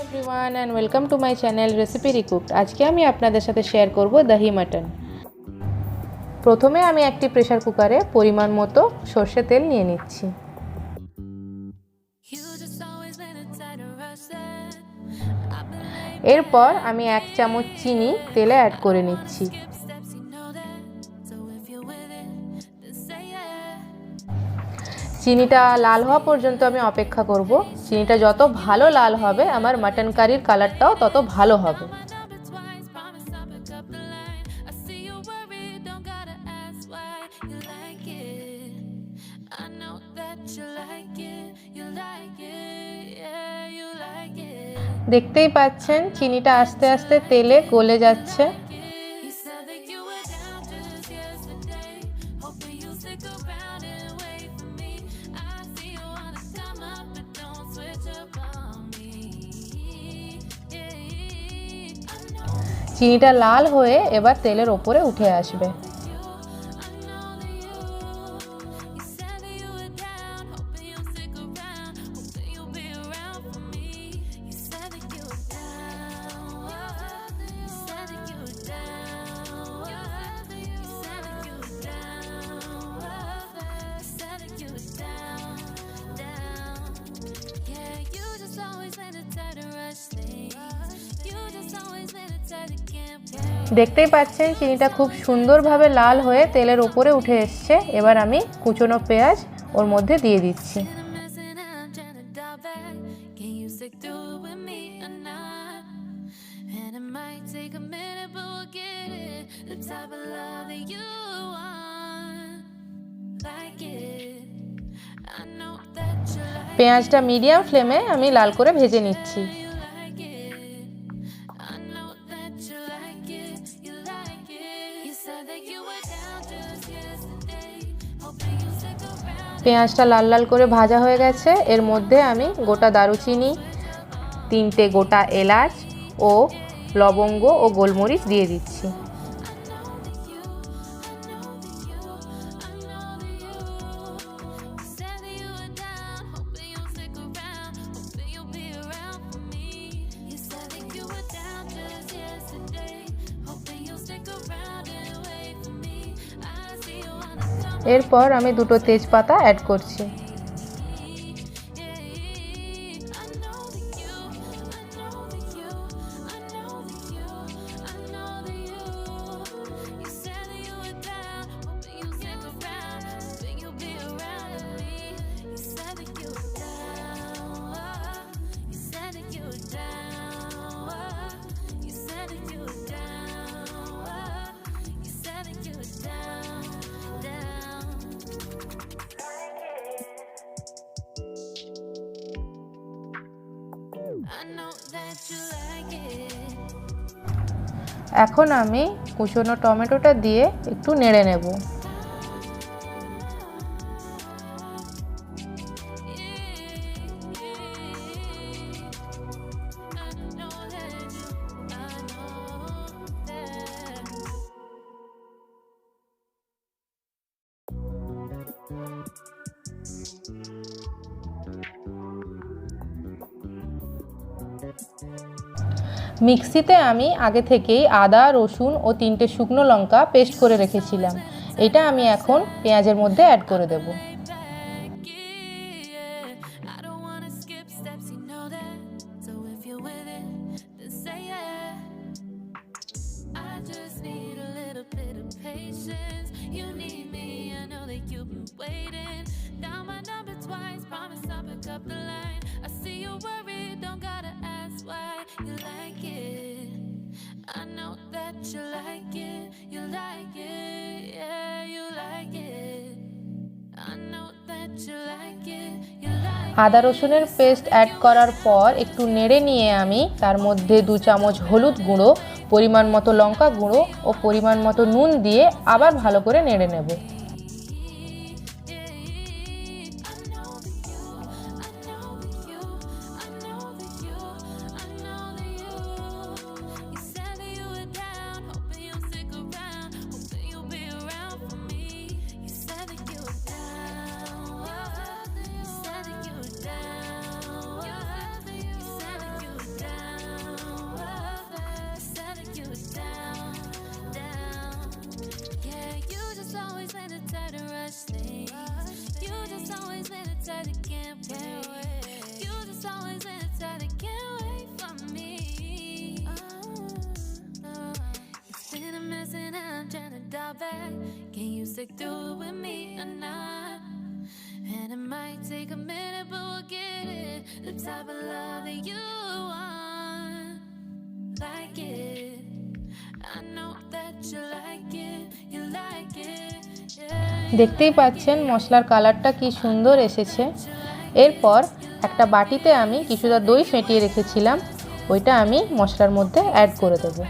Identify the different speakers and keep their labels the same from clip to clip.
Speaker 1: Everyone and welcome to my channel recipe recooked. आज के आमी आपनादेर साथे शेयर करब दही मटन। प्रथमे आमी एकटी प्रेसार कुकारे परिमाण मतो सर्षे तेल निये निচ্ছি। एरपर आमी 1 चामच चीनी तेले ऐड करे निচ্ছি। চিনিটা লাল হওয়া পর্যন্ত আমি অপেক্ষা করব। চিনিটা যত ভালো লাল হবে আমার মাটন কারির কালারটাও তত ভালো হবে। দেখতেই পাচ্ছেন চিনিটা আস্তে আস্তে তেলে গলে যাচ্ছে। চিনিটা লাল হয়ে এবার তেলের উপরে উঠে আসবে। দেখতেই পাচ্ছেন চিনিটা খুব সুন্দরভাবে লাল হয়ে তেলের উপরে উঠে এসেছে। এবার আমি কুচনো পেঁয়াজ ওর মধ্যে দিয়ে দিচ্ছি। পেঁয়াজটা মিডিয়াম ফ্লেমে আমি লাল করে ভেজে নিচ্ছি। পেঁয়াজটা লাল লাল করে ভাজা হয়ে গেছে। এর মধ্যে আমি গোটা দারুচিনি, 3টে গোটা এলাচ ও লবঙ্গ ও গোলমরিচ দিয়ে দিচ্ছি। এরপর আমি 2টো তেজপাতা অ্যাড করছি। এখন আমি কুচনো টমেটোটা দিয়ে একটু নেড়ে নেব। মিক্সিতে আমি আগে থেকেই আদা, রসুন ও 3টে শুকনো লঙ্কা পেস্ট করে রেখেছিলাম। এটা আমি এখন পেঁয়াজের মধ্যে অ্যাড করে দেব। আদা রসুনের পেস্ট অ্যাড করার পর একটু নেড়ে নিয়ে আমি তার মধ্যে 2 চামচ হলুদ গুঁড়ো, পরিমাণ মতো লঙ্কা গুঁড়ো ও পরিমাণ মতো নুন দিয়ে আবার ভালো করে নেড়ে নেব।
Speaker 2: Can you stick through it with me or not? And it might take a minute, but we'll get it. The type of love that you want, like it. I know that you like it, you like it.
Speaker 1: দেখতেই পাচ্ছেন মশলার কালারটা কি সুন্দর এসেছে। এরপর একটা বাটিতে আমি কিছুটা দই ফেটিয়ে রেখেছিলাম, ওইটা আমি মশলার মধ্যে অ্যাড করে দেবো।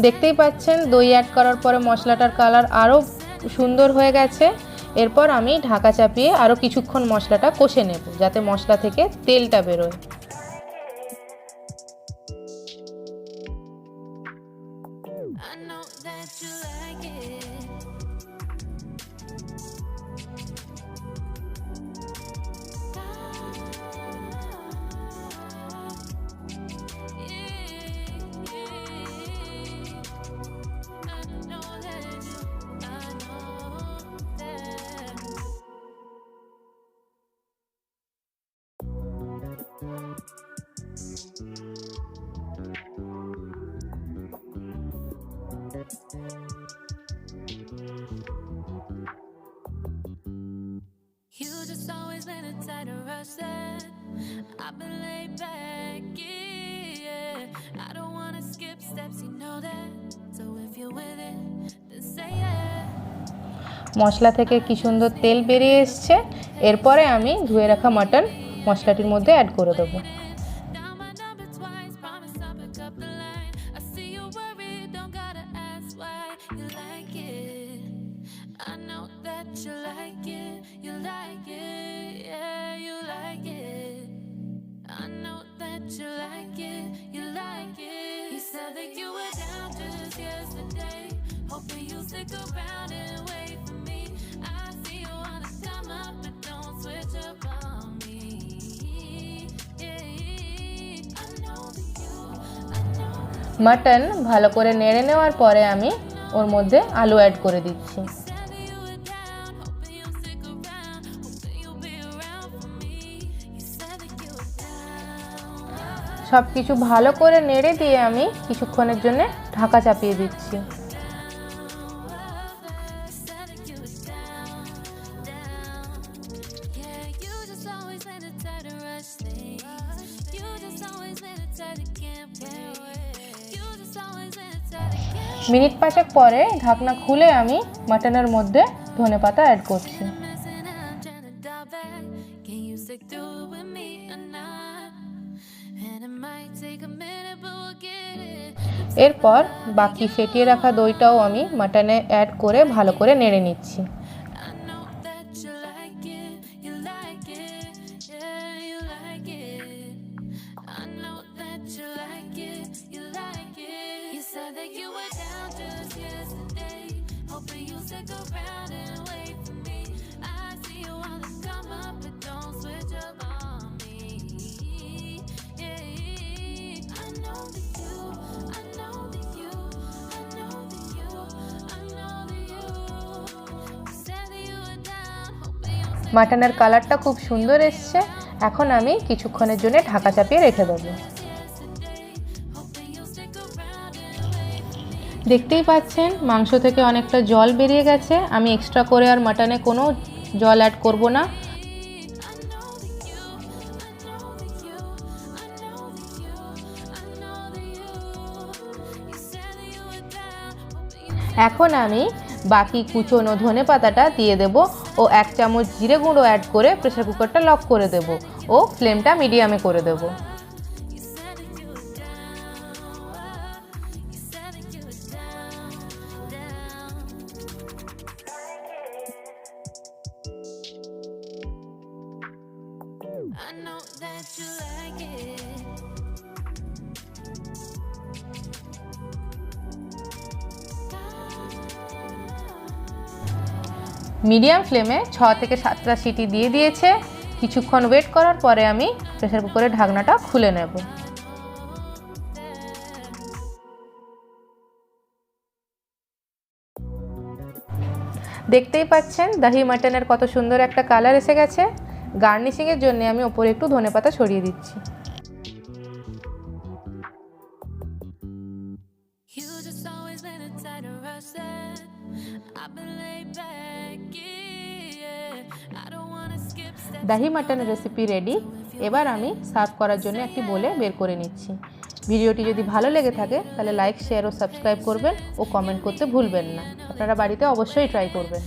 Speaker 1: দেখতেই পাচ্ছেন দই অ্যাড করার পরে মশলাটার কালার আরও সুন্দর হয়ে গেছে। এরপর আমি ঢাকা চাপিয়ে আরও কিছুক্ষণ মশলাটা কষে নেব, যাতে মশলা থেকে তেলটা বেরোয়।
Speaker 2: You just always been a tight rush that I've been laid back, yeah. I don't wanna skip steps, you know that. So if you're with it, then say yeah.
Speaker 1: মশলা থেকে কি সুন্দর তেল বেরিয়ে এসছে। এরপরে আমি ধুয়ে রাখা মাটন মশলাটির মধ্যে অ্যাড করে দেবো।
Speaker 2: Hoping you'll stick around and wait for me. I see you wanna come up, but don't switch up on me. Yeah, I know that you, I know that you.
Speaker 1: Mutton ভালো করে নেড়ে নেওয়ার পরে আমি ওর মধ্যে আলু অ্যাড করে দিচ্ছি। সব কিছু ভালো করে নেড়ে দিয়ে আমি কিছুক্ষণের জন্য ঢাকা চাপিয়ে দিচ্ছি। মিনিট 5 পরে ঢাকনা খুলে আমি মাটনের মধ্যে ধনেপাতা অ্যাড করছি। এরপর বাকি ফেটিয়ে রাখা দইটাও আমি মাটনে অ্যাড করে ভালো করে নেড়ে নিচ্ছি। মাটনের কালারটা খুব সুন্দর এসছে। এখন আমি কিছুক্ষণের জন্য ঢাকা চাপিয়ে রেখে দেবো। দেখতেই পাচ্ছেন মাংস থেকে অনেকটা জল বেরিয়ে গেছে। আমি এক্সট্রা করে আর মাটনে কোনো জল অ্যাড করব না। এখন আমি বাকি কুচনো ধনে পাতাটা দিয়ে দেব ও 1 চামচ জিরে গুঁড়ো অ্যাড করে প্রেসার কুকারটা লক করে দেব ও ফ্লেমটা মিডিয়ামে করে দেব।
Speaker 2: I know that you like it.
Speaker 1: Medium ফ্লেমে 6 থেকে 7টা সিটি দিয়ে দিয়েছে। কিছুক্ষণ ওয়েট করার পরে আমি প্রেসার কুকারের ঢাকনাটা খুলে নেব। দেখতেই পাচ্ছেন দাহি মাটনের কত সুন্দর একটা কালার এসে গেছে। গার্নিশিংয়ের জন্য আমি ওপরে একটু ধনেপাতা ছড়িয়ে দিচ্ছি। দাহি মাটনের রেসিপি রেডি। এবার আমি সার্ভ করার জন্য একটি বোলে বের করে নিচ্ছি। ভিডিওটি যদি ভালো লেগে থাকে তাহলে লাইক, শেয়ার ও সাবস্ক্রাইব করবেন ও কমেন্ট করতে ভুলবেন না। আপনারা বাড়িতে অবশ্যই ট্রাই করবেন।